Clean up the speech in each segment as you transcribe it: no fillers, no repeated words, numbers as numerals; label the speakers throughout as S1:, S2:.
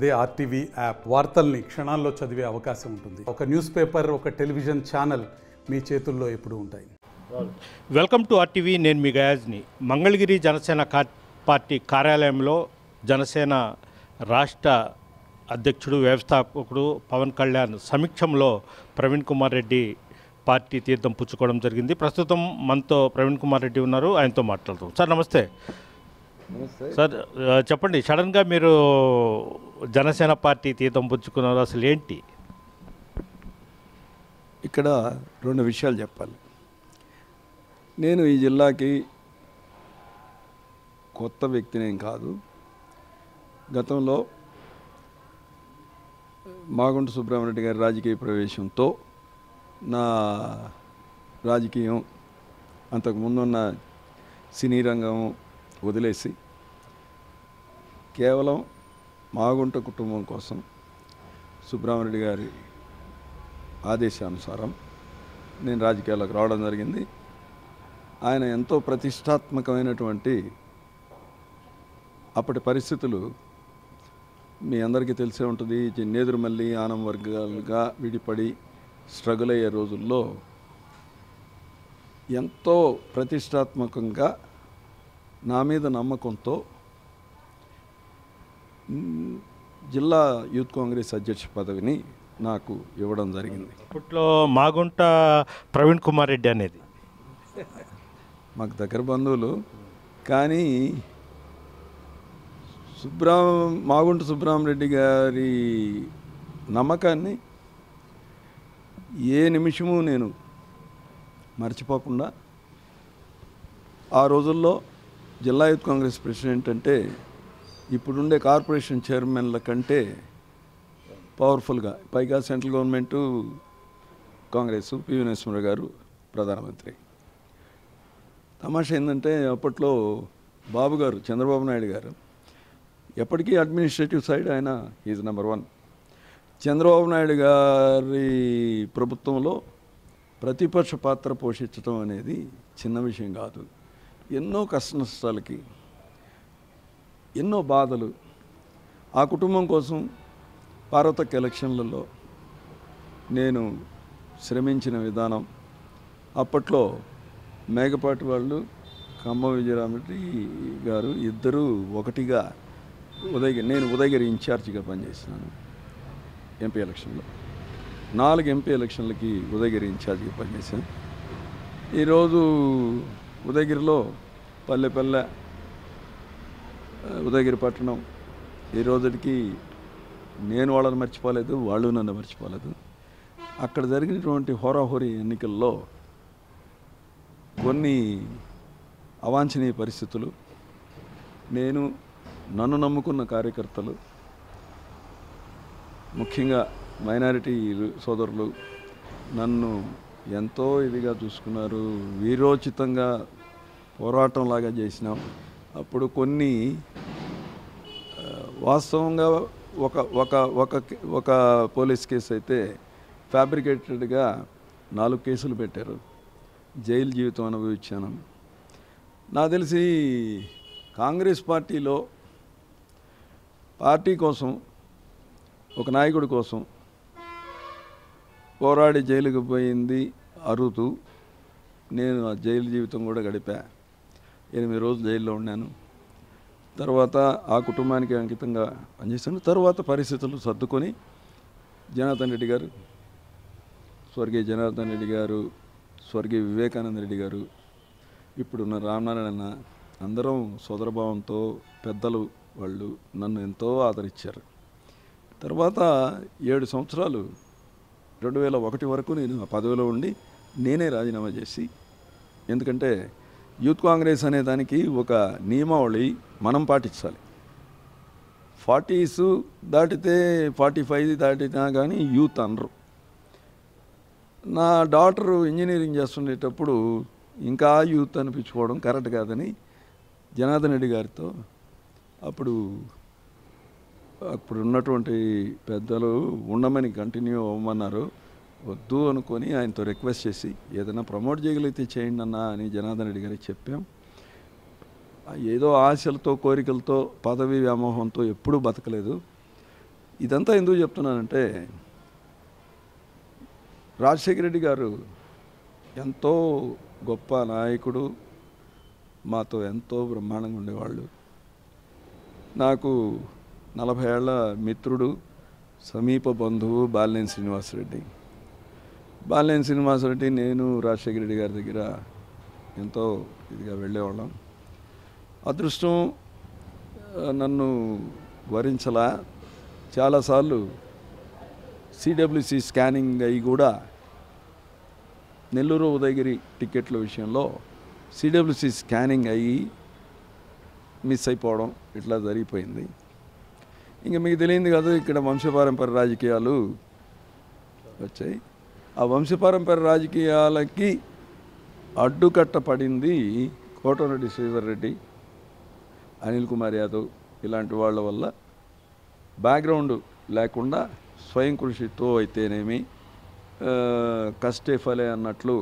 S1: అదే RTV app వార్తల్ని క్షణాల్లో చదివే అవకాశం ఉంటుంది. ఒక న్యూస్ పేపర్, ఒక టెలివిజన్ ఛానల్ మీ చేతుల్లో ఎప్పుడూ ఉంటాయి.
S2: Welcome to RTV. నేను మీ గయాజ్ని. మంగళగిరి జనసేన పార్టీ కార్యాలయంలో జనసేన రాష్ట్ర అధ్యక్షుడు, వ్యవస్థాపకుడు పవన్ కళ్యాణ్ సమీక్షంలో ప్రవీణ్ కుమార్ రెడ్డి పార్టీ తీర్థం పుచ్చుకోవడం జరిగింది. ప్రస్తుతం మనతో ప్రవీణ్ కుమార్ రెడ్డి ఉన్నారు, ఆయనతో మాట్లాడుతాం. సార్ నమస్తే. సార్ చెప్పండి, సడన్గా మీరు జనసేన పార్టీ తీర్థం పుచ్చుకున్నారు, అసలు ఏంటి?
S3: ఇక్కడ రెండు విషయాలు చెప్పాలి. నేను ఈ జిల్లాకి కొత్త వ్యక్తినేం కాదు. గతంలో మాగుంట సుబ్రహ్మణ్యం గారి రాజకీయ ప్రవేశంతో నా రాజకీయం, అంతకుముందున్న సినీ రంగం వదిలేసి కేవలం మాగుంట కుటుంబం కోసం సుబ్రహ్మణ్యం గారి ఆదేశానుసారం నేను రాజకీయాల్లోకి రావడం జరిగింది. ఆయన ఎంతో ప్రతిష్టాత్మకమైనటువంటి అప్పటి పరిస్థితులు మీ అందరికీ తెలిసే ఉంటుంది. నేదురుమల్లి ఆనం వర్గాలుగా విడిపడి స్ట్రగుల్ అయ్యే రోజుల్లో ఎంతో ప్రతిష్టాత్మకంగా నా మీద నమ్మకంతో జిల్లా యూత్ కాంగ్రెస్ అధ్యక్ష పదవిని నాకు ఇవ్వడం జరిగింది.
S2: అప్పట్లో మాగుంట ప్రవీణ్ కుమార్ రెడ్డి అనేది
S3: మాకు దగ్గర బంధువులు, కానీ మాగుంట సుబ్రహ్మణ్యం గారి నమ్మకాన్ని ఏ నిమిషము నేను మర్చిపోకుండా, ఆ రోజుల్లో జిల్లా యూత్ కాంగ్రెస్ ప్రెసిడెంట్ అంటే ఇప్పుడుండే కార్పొరేషన్ చైర్మన్ల కంటే పవర్ఫుల్గా, పైగా సెంట్రల్ గవర్నమెంటు కాంగ్రెస్, పివి నరసింహారావు గారు ప్రధానమంత్రి. తమాషా ఏంటంటే అప్పట్లో బాబు గారు, చంద్రబాబు నాయుడు గారు ఎప్పటికీ అడ్మినిస్ట్రేటివ్ సైడ్ ఆయన ఈజ్ నెంబర్ 1. చంద్రబాబు నాయుడు గారి ప్రభుత్వంలో ప్రతిపక్ష పాత్ర పోషించడం అనేది చిన్న విషయం కాదు. ఎన్నో కష్ట నష్టాలకి, ఎన్నో బాధలు, ఆ కుటుంబం కోసం పార్వతక్ ఎలక్షన్లలో నేను శ్రమించిన విధానం, అప్పట్లో మేకపాటి వాళ్ళు, ఖమ్మం విజయరామరెడ్డి గారు ఇద్దరూ ఒకటిగా నేను ఉదయగిరి ఇన్ఛార్జిగా పనిచేసినాను. ఎంపీ ఎలక్షన్లో 4 ఎంపీ ఎలక్షన్లకి ఉదయగిరి ఇన్ఛార్జిగా పనిచేశాను. ఈరోజు ఉదయగిరిలో పల్లె ఉదయగిరి పట్టణం ఈ రోజుకి నేను వాళ్ళని మర్చిపోలేదు, వాళ్ళు నన్ను మర్చిపోలేదు. అక్కడ జరిగినటువంటి హోరాహోరీ ఎన్నికల్లో కొన్ని అవాంఛనీయ పరిస్థితులు, నన్ను నమ్ముకున్న కార్యకర్తలు, ముఖ్యంగా మైనారిటీ సోదరులు నన్ను ఎంతో ఇదిగా చూసుకున్నారు. వీరోచితంగా పోరాటంలాగా చేసినాం. అప్పుడు కొన్ని వాస్తవంగా ఒక పోలీస్ కేసు అయితే ఫ్యాబ్రికేటెడ్గా 4 కేసులు పెట్టారు. జైలు జీవితం అనుభవించాను. నాకు తెలిసి కాంగ్రెస్ పార్టీలో పార్టీ కోసం, ఒక నాయకుడి కోసం పోరాడి జైలుకు పోయింది అరుదు. నేను ఆ జైలు జీవితం కూడా గడిపా. 8 రోజులు జైల్లో ఉన్నాను. తర్వాత ఆ కుటుంబానికి అంకితంగా పనిచేశాను. తర్వాత పరిస్థితులు సర్దుకొని జనార్దన్ రెడ్డి గారు, స్వర్గీయ జనార్దన్ రెడ్డి గారు, స్వర్గీయ వివేకానంద రెడ్డి గారు, ఇప్పుడున్న రామనారాయణ, అందరం సోదరభావంతో పెద్దలు వాళ్ళు నన్ను ఎంతో ఆదరించారు. తర్వాత 7 సంవత్సరాలు 2001 వరకు నేను ఆ పదవిలో ఉండి నేనే రాజీనామా చేసి, ఎందుకంటే యూత్ కాంగ్రెస్ అనే దానికి ఒక నియమావళి మనం పాటించాలి. 40s దాటితే 45 దాటినా కానీ యూత్ అనరు. నా డాటరు ఇంజనీరింగ్ చేస్తుండేటప్పుడు ఇంకా యూత్ అనిపించుకోవడం కరెక్ట్ కాదని జనార్దన్ రెడ్డి గారితో అప్పుడు ఉన్నటువంటి పెద్దలు ఉండమని కంటిన్యూ అవ్వమన్నారు. వద్దు అనుకొని ఆయనతో రిక్వెస్ట్ చేసి ఏదైనా ప్రమోట్ చేయగలిగితే చేయండి అన్న అని జనార్దన్ రెడ్డి గారికి చెప్పాం. ఏదో ఆశలతో కోరికలతో పదవి వ్యామోహంతో ఎప్పుడూ బతకలేదు. ఇదంతా ఎందుకు చెప్తున్నానంటే రాజశేఖర రెడ్డి గారు ఎంతో గొప్ప నాయకుడు, మాతో ఎంతో బ్రహ్మాండంగా ఉండేవాళ్ళు. నాకు 40 ఏళ్ల మిత్రుడు, సమీప బంధువు బాలినేని శ్రీనివాసరెడ్డి. బాలినేని శ్రీనివాసరెడ్డి, నేను రాజశేఖర రెడ్డి గారి దగ్గర ఎంతో ఇదిగా వెళ్ళేవాళ్ళం. అదృష్టం నన్ను వరించలా. చాలాసార్లు సిడబ్ల్యూసి స్కానింగ్ అయ్యి కూడా నెల్లూరు ఉదయగిరి టికెట్ల విషయంలో సిడబ్ల్యూసి స్కానింగ్ అయ్యి మిస్ అయిపోవడం ఇట్లా జరిగిపోయింది. ఇంకా మీకు తెలియంది కదా, ఇక్కడ వంశపారంపర్య రాజకీయాలు వచ్చాయి. ఆ వంశపారంపర్య రాజకీయాలకి అడ్డుకట్ట పడింది కోటమిరెడ్డి శ్రీధర్ రెడ్డి, అనిల్ కుమార్ యాదవ్ ఇలాంటి వాళ్ళ వల్ల. బ్యాక్గ్రౌండ్ లేకుండా స్వయం కృషితో అయితేనేమి, కష్టే ఫలే అన్నట్లు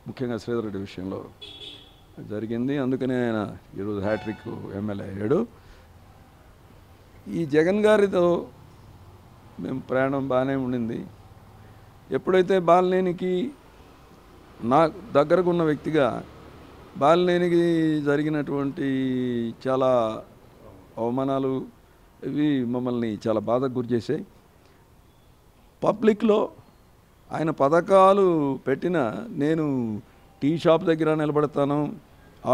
S3: ముఖ్యంగా శ్రీధర్ రెడ్డి విషయంలో జరిగింది. అందుకనే ఆయన ఈరోజు హ్యాట్రిక్ ఎమ్మెల్యే అయ్యాడు. ఈ జగన్ గారితో మేము ప్రయాణం బాగానే ఉండింది. ఎప్పుడైతే బాలినేనికి నా దగ్గరకు ఉన్న వ్యక్తిగా బాలినేనికి జరిగినటువంటి చాలా అవమానాలు ఇవి మమ్మల్ని చాలా బాధకు గురి చేశాయి. పబ్లిక్లో ఆయన పథకాలు పెట్టిన నేను టీ షాప్ దగ్గర నిలబడతాను,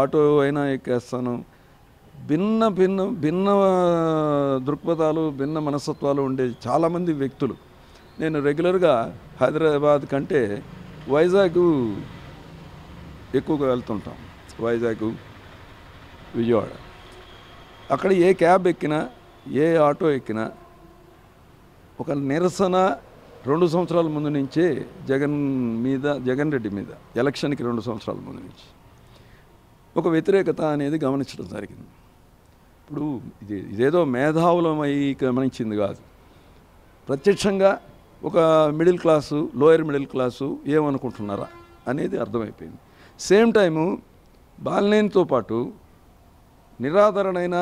S3: ఆటో అయినా ఎక్కేస్తాను. భిన్న దృక్పథాలు, భిన్న మనస్తత్వాలు ఉండే చాలామంది వ్యక్తులు. నేను రెగ్యులర్గా హైదరాబాద్ కంటే వైజాగ్ ఎక్కువగా వెళ్తుంటాం. వైజాగ్, విజయవాడ. అక్కడ ఏ క్యాబ్ ఎక్కినా, ఏ ఆటో ఎక్కినా ఒక నిరసన 2 సంవత్సరాల ముందు నుంచే జగన్ రెడ్డి మీద ఎలక్షన్కి 2 సంవత్సరాల ముందు నుంచి ఒక వ్యతిరేకత అనేది గమనించడం జరిగింది. ఇప్పుడు ఇదేదో మేధావులమై గమనించింది కాదు. ప్రత్యక్షంగా ఒక middle class, lower middle class ఏమనుకుంటున్నారా అనేది అర్థమైపోయింది. సేమ్ టైము బాలినేనితో పాటు నిరాదరణైన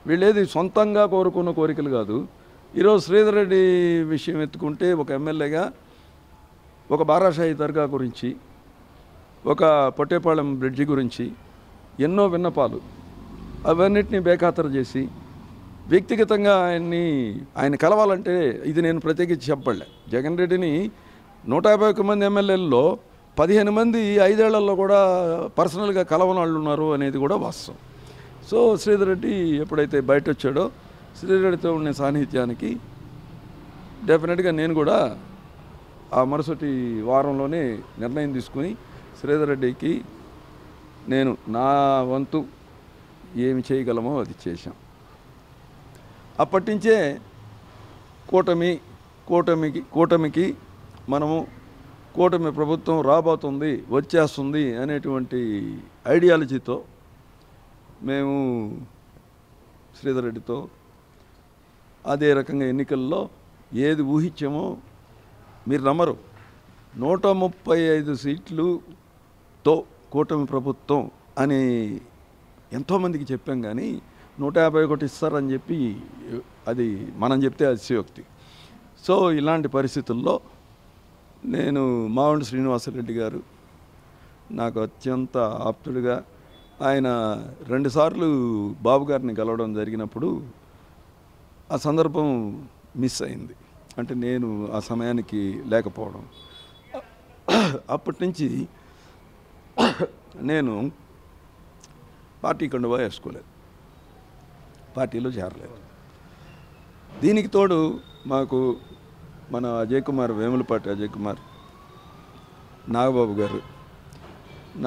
S3: వీళ్ళేది సొంతంగా కోరుకున్న కోరికలు కాదు. ఈరోజు శ్రీధర్ రెడ్డి విషయం ఎత్తుకుంటే ఒక ఎమ్మెల్యేగా ఒక బారాషాహి దర్గా గురించి, ఒక పొట్టేపాళెం బ్రిడ్జి గురించి ఎన్నో విన్నపాలు, అవన్నిటినీ బేఖాతరు చేసి వ్యక్తిగతంగా ఆయన కలవాలంటే ఇది నేను ప్రత్యేకించి చెప్పలే. జగన్ రెడ్డిని 151 మంది ఎమ్మెల్యేల్లో 15 మంది 5 ఏళ్లలో కూడా పర్సనల్గా కలవని వాళ్ళు ఉన్నారు అనేది కూడా వాస్తవం. సో శ్రీధర్ రెడ్డి ఎప్పుడైతే బయట వచ్చాడో శ్రీధర్ రెడ్డితో ఉండే సాన్నిహిత్యానికి డెఫినెట్గా నేను కూడా ఆ మరుసటి వారంలోనే నిర్ణయం తీసుకుని శ్రీధర్ రెడ్డికి నేను నా వంతు ఏమి చేయగలమో అది చేశాం. అప్పటి నుంచే కూటమికి మనము కూటమి ప్రభుత్వం రాబోతుంది, వచ్చేస్తుంది అనేటువంటి ఐడియాలజీతో మేము శ్రీధర్ రెడ్డితో అదే రకంగా ఎన్నికల్లో ఏది ఊహించామో మీరు నమ్మరు. 135 సీట్లుతో కూటమి ప్రభుత్వం అని ఎంతోమందికి చెప్పాం, కానీ 151 ఇస్తారని చెప్పి అది మనం చెప్తే అతిశయోక్తి. సో ఇలాంటి పరిస్థితుల్లో నేను మావండి శ్రీనివాసరెడ్డి గారు నాకు అత్యంత ఆప్తుడిగా, ఆయన 2 సార్లు బాబు గారిని కలవడం జరిగినప్పుడు ఆ సందర్భం మిస్ అయింది. అంటే నేను ఆ సమయానికి లేకపోవడం. అప్పటి నుంచి నేను పార్టీ కండువా వేసుకోలేదు, పార్టీలో చేరలేదు. దీనికి తోడు మాకు మన అజయ్ కుమార్, వేములపాటి అజయ్ కుమార్, నాగబాబు గారు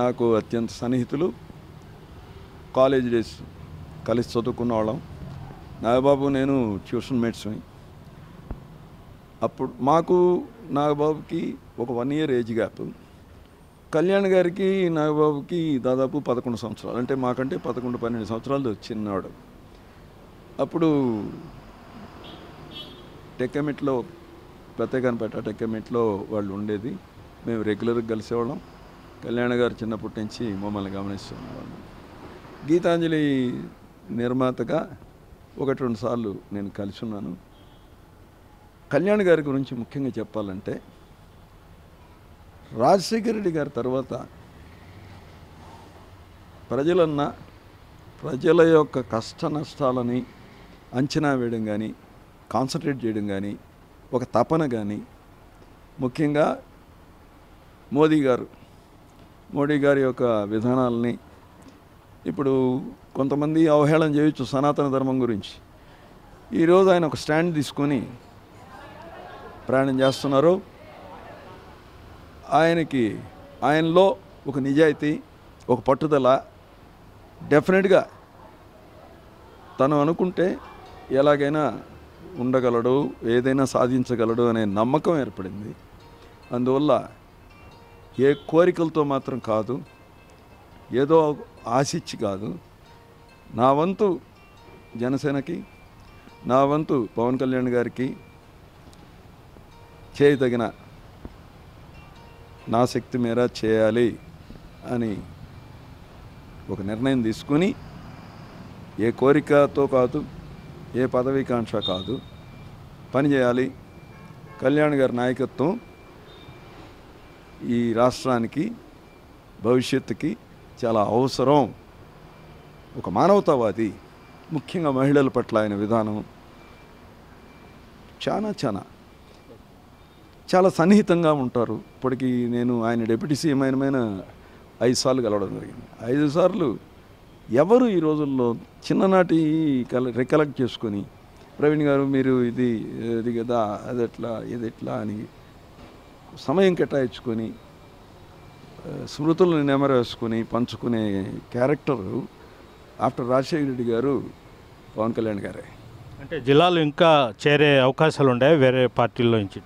S3: నాకు అత్యంత సన్నిహితులు. కాలేజ్ డేస్ కలిసి చదువుకున్న వాళ్ళం. నాగబాబు నేను ట్యూషన్ మేట్స్ని. అప్పుడు మాకు నాగబాబుకి ఒక 1 year ఏజ్ గ్యాప్. కళ్యాణ్ గారికి నాగబాబుకి దాదాపు 11 సంవత్సరాలు, అంటే మాకంటే 11-12 సంవత్సరాలు చిన్నవాడు. అప్పుడు టెక్కమిట్లో, ప్రత్యేకానపేట టెక్కమిట్లో వాళ్ళు ఉండేది. మేము రెగ్యులర్గా కలిసేవాళ్ళం. కళ్యాణ్ గారు చిన్నప్పటి నుంచి మమ్మల్ని గమనిస్తున్నాడు. గీతాంజలి నిర్మాతగా 1-2 సార్లు నేను కలిసి ఉన్నాను. కళ్యాణ్ గారి గురించి ముఖ్యంగా చెప్పాలంటే రాజశేఖర రెడ్డి గారి తర్వాత ప్రజల యొక్క కష్ట నష్టాలని అంచనా వేయడం కానీ, కాన్సన్ట్రేట్ చేయడం కానీ, ఒక తపన కానీ, ముఖ్యంగా మోడీ గారి యొక్క విధానాలని ఇప్పుడు కొంతమంది అవహేళన చేయొచ్చు సనాతన ధర్మం గురించి. ఈరోజు ఆయన ఒక స్టాండ్ తీసుకొని ప్రయాణం చేస్తున్నారు. ఆయనలో ఒక నిజాయితీ, ఒక పట్టుదల, డెఫినెట్గా తను అనుకుంటే ఎలాగైనా ఉండగలడు, ఏదైనా సాధించగలడు అనే నమ్మకం ఏర్పడింది. అందువల్ల ఏ కోరికలతో మాత్రం కాదు, ఏదో ఆశించి కాదు, నా వంతు జనసేనకి, నా వంతు పవన్ కళ్యాణ్ గారికి చేయదగిన నా శక్తి మేర చేయాలి అని ఒక నిర్ణయం తీసుకుని, ఏ కోరికతో కాదు, ఏ పదవీకాంక్ష కాదు, పనిచేయాలి. కళ్యాణ్ గారి నాయకత్వం ఈ రాష్ట్రానికి, భవిష్యత్తుకి చాలా అవసరం. ఒక మానవతావాది, ముఖ్యంగా మహిళల పట్ల ఆయన విధానం చాలా సన్నిహితంగా ఉంటారు. ఇప్పటికీ నేను ఆయన డిప్యూటీ సీఎం అయిన 5 సార్లు కలవడం జరిగింది. 5 సార్లు ఎవరు ఈ రోజుల్లో చిన్ననాటి రికలెక్ట్ చేసుకొని, ప్రవీణ్ గారు మీరు ఇది కదా, ఇది ఎట్లా అని సమయం కేటాయించుకొని స్మృతులను నెమరేసుకొని పంచుకునే క్యారెక్టరు ఆఫ్టర్ రాజశేఖర రెడ్డి గారు పవన్ కళ్యాణ్ గారే.
S2: అంటే జిల్లాలో ఇంకా చేరే అవకాశాలు ఉన్నాయి వేరే పార్టీల్లో నుంచి?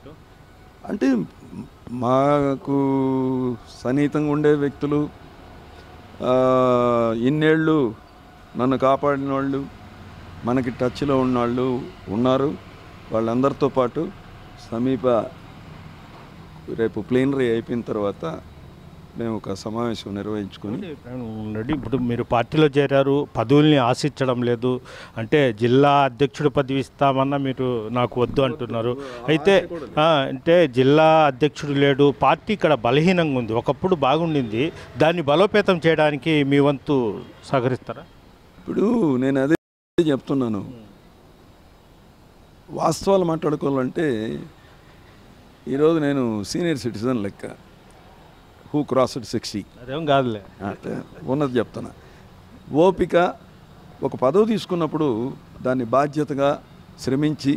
S3: అంటే మాకు సన్నిహితంగా ఉండే వ్యక్తులు, ఇన్నేళ్ళు నన్ను కాపాడిన వాళ్ళు, మనకి టచ్లో ఉన్నవాళ్ళు ఉన్నారు. వాళ్ళందరితో పాటు రేపు ప్లీనరీ అయిపోయిన తర్వాత మేము ఒక సమావేశం నిర్వహించుకొని
S2: ఇప్పుడు మీరు పార్టీలో చేరారు, పదవుల్ని ఆశించడం లేదు అంటే జిల్లా అధ్యక్షుడు పదవి ఇస్తామన్నా మీరు నాకు వద్దు అంటున్నారు. అయితే అంటే జిల్లా అధ్యక్షుడు లేడు, పార్టీ ఇక్కడ బలహీనంగా ఉంది, ఒకప్పుడు బాగుండింది, దాన్ని బలోపేతం చేయడానికి మీ వంతు సహకరిస్తారా?
S3: ఇప్పుడు నేను అదే చెప్తున్నాను, వాస్తవాలు మాట్లాడుకోవాలంటే ఈరోజు నేను సీనియర్ సిటిజన్ లెక్క, హూ క్రాస్డ్ 60
S2: అదేం కాదులే,
S3: ఉన్నది చెప్తున్నా. ఓపిక, ఒక పదవి తీసుకున్నప్పుడు దాన్ని బాధ్యతగా శ్రమించి,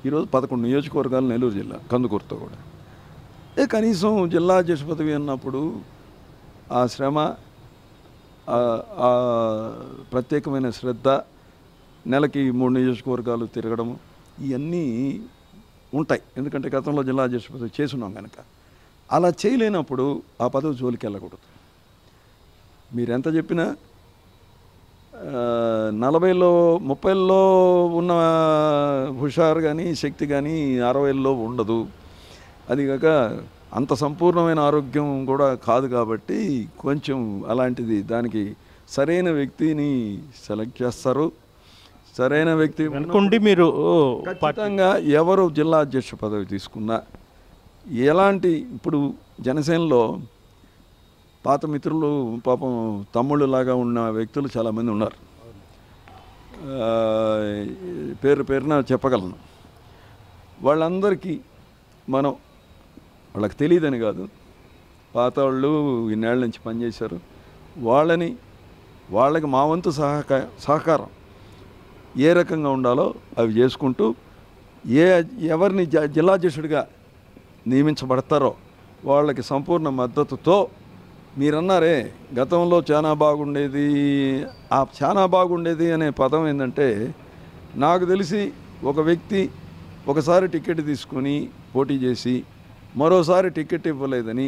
S3: ఈరోజు 11 నియోజకవర్గాలు నెల్లూరు జిల్లా కందుకూరుతో కూడా, కనీసం జిల్లా అధ్యక్ష పదవి అన్నప్పుడు ఆ శ్రమ, ఆ ప్రత్యేకమైన శ్రద్ధ, నెలకి 3 నియోజకవర్గాలు తిరగడము, ఇవన్నీ ఉంటాయి. ఎందుకంటే గతంలో జిల్లా అధ్యక్ష పదవి చేసున్నాం కనుక. అలా చేయలేనప్పుడు ఆ పదవి జోలికి వెళ్ళకూడదు. మీరెంత చెప్పినా 40లో 30లో ఉన్న హుషారు కానీ శక్తి కానీ 60లో ఉండదు. అది కాక అంత సంపూర్ణమైన ఆరోగ్యం కూడా కాదు. కాబట్టి కొంచెం అలాంటిది, దానికి సరైన వ్యక్తిని సెలెక్ట్ చేస్తారు. సరైన వ్యక్తి
S2: అనుకోండి. మీరు
S3: ఖచ్చితంగా ఎవరు జిల్లా అధ్యక్ష పదవి తీసుకున్నా ఎలాంటి, ఇప్పుడు జనసేనలో పాత మిత్రులు, పాపం తమ్ముళ్ళలాగా ఉన్న వ్యక్తులు చాలామంది ఉన్నారు. పేరున చెప్పగలను. వాళ్ళందరికీ వాళ్ళకి తెలియదని కాదు, పాత వాళ్ళు ఇన్నేళ్ళ నుంచి పనిచేశారు. వాళ్ళకి మా వంతు సహకారం ఏ రకంగా ఉండాలో అవి చేసుకుంటూ, ఎవరిని జిల్లా అధ్యక్షుడిగా నియమించబడతారో వాళ్ళకి సంపూర్ణ మద్దతుతో, మీరన్నారే గతంలో చాలా బాగుండేది అనే పదం ఏంటంటే, నాకు తెలిసి ఒక వ్యక్తి ఒకసారి టికెట్ తీసుకొని పోటీ చేసి మరోసారి టికెట్ ఇవ్వలేదని,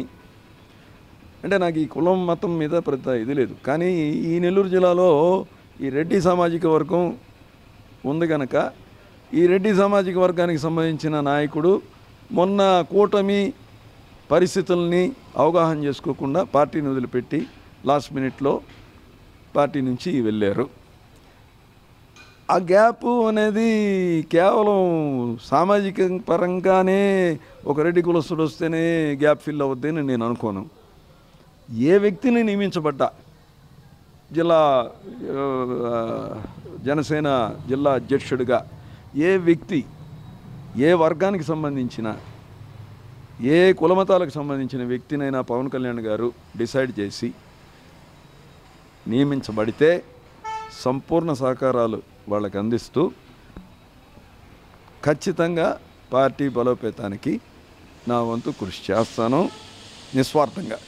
S3: అంటే నాకు ఈ కులం మతం మీద పెద్ద ఇది లేదు, కానీ ఈ నెల్లూరు జిల్లాలో ఈ రెడ్డి సామాజిక వర్గం ఉంది కనుక, ఈ రెడ్డి సామాజిక వర్గానికి సంబంధించిన నాయకుడు మొన్న కూటమి పరిస్థితుల్ని అవగాహన చేసుకోకుండా పార్టీని వదిలిపెట్టి లాస్ట్ మినిట్లో పార్టీ నుంచి వెళ్ళారు. ఆ గ్యాప్ అనేది కేవలం సామాజిక పరంగానే ఒక రెడ్డి కులస్తుడు వస్తేనే గ్యాప్ ఫిల్ అవుద్దని నేను అనుకోను. ఏ వ్యక్తిని నియమించబడ్డా జిల్లా జనసేన జిల్లా అధ్యక్షుడిగా ఏ వ్యక్తి ఏ వర్గానికి సంబంధించిన ఏ కులమతాలకు సంబంధించిన వ్యక్తినైనా పవన్ కళ్యాణ్ గారు డిసైడ్ చేసి నియమించబడితే సంపూర్ణ సహకారాలు వాళ్ళకి అందిస్తూ ఖచ్చితంగా పార్టీ బలోపేతానికి నా వంతు కృషి చేస్తాను నిస్వార్థంగా.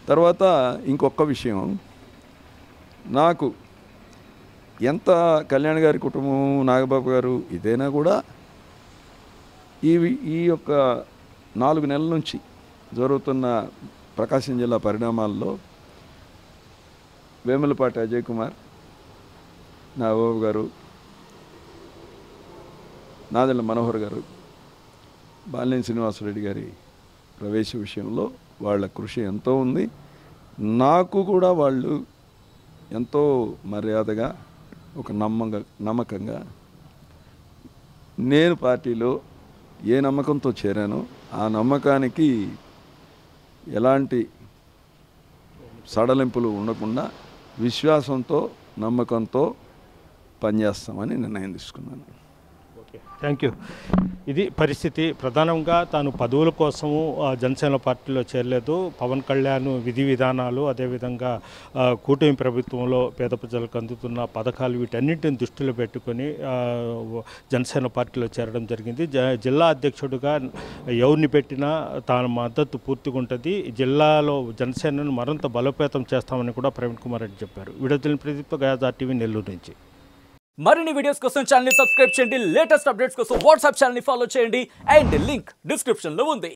S3: తర్వాత ఇంకొక విషయం, నాకు ఎంత కళ్యాణ్ గారి కుటుంబం నాగబాబు గారు ఇదైనా కూడా ఈ యొక్క 4 నెలల నుంచి జరుగుతున్న ప్రకాశం జిల్లా పరిణామాల్లో వేములపాటి అజయ్ కుమార్, నాగబాబు గారు, నాదెళ్ల మనోహర్ గారు, బాలినేని శ్రీనివాసరెడ్డి గారి ప్రవేశ విషయంలో వాళ్ళ కృషి ఎంతో ఉంది. నాకు కూడా వాళ్ళు ఎంతో మర్యాదగా ఒక నమ్మకంగా నేను పార్టీలో ఏ నమ్మకంతో చేరానో ఆ నమ్మకానికి ఎలాంటి సడలింపులు ఉండకుండా విశ్వాసంతో నమ్మకంతో పనిచేస్తామని నిర్ణయం తీసుకున్నాను.
S2: Okay, thank you. ఇది పరిస్థితి. ప్రధానంగా తాను పదవుల కోసము జనసేన పార్టీలో చేరలేదు. పవన్ కళ్యాణ్ విధి విధానాలు, అదేవిధంగా కూటమి ప్రభుత్వంలో పేద ప్రజలకు అందుతున్న పథకాలు, వీటన్నింటిని దృష్టిలో పెట్టుకొని జనసేన పార్టీలో చేరడం జరిగింది. జిల్లా అధ్యక్షుడిగా ఎవరిని పెట్టినా తాను మద్దతు పూర్తిగా ఉంటుంది. జిల్లాలో జనసేనను మరింత బలోపేతం చేస్తామని కూడా ప్రవీణ్ కుమార్ రెడ్డి చెప్పారు. Video Pradeep guys RTV Nellore నుంచి.
S4: మరిన్ని వీడియోస్ కోసం ఛానల్ ని సబ్స్క్రైబ్ చేయండి. లేటెస్ట్ అప్డేట్స్ కోసం వాట్సాప్ ఛానల్ ని ఫాలో చేయండి. అండ్ లింక్ డిస్క్రిప్షన్ లో ఉంది.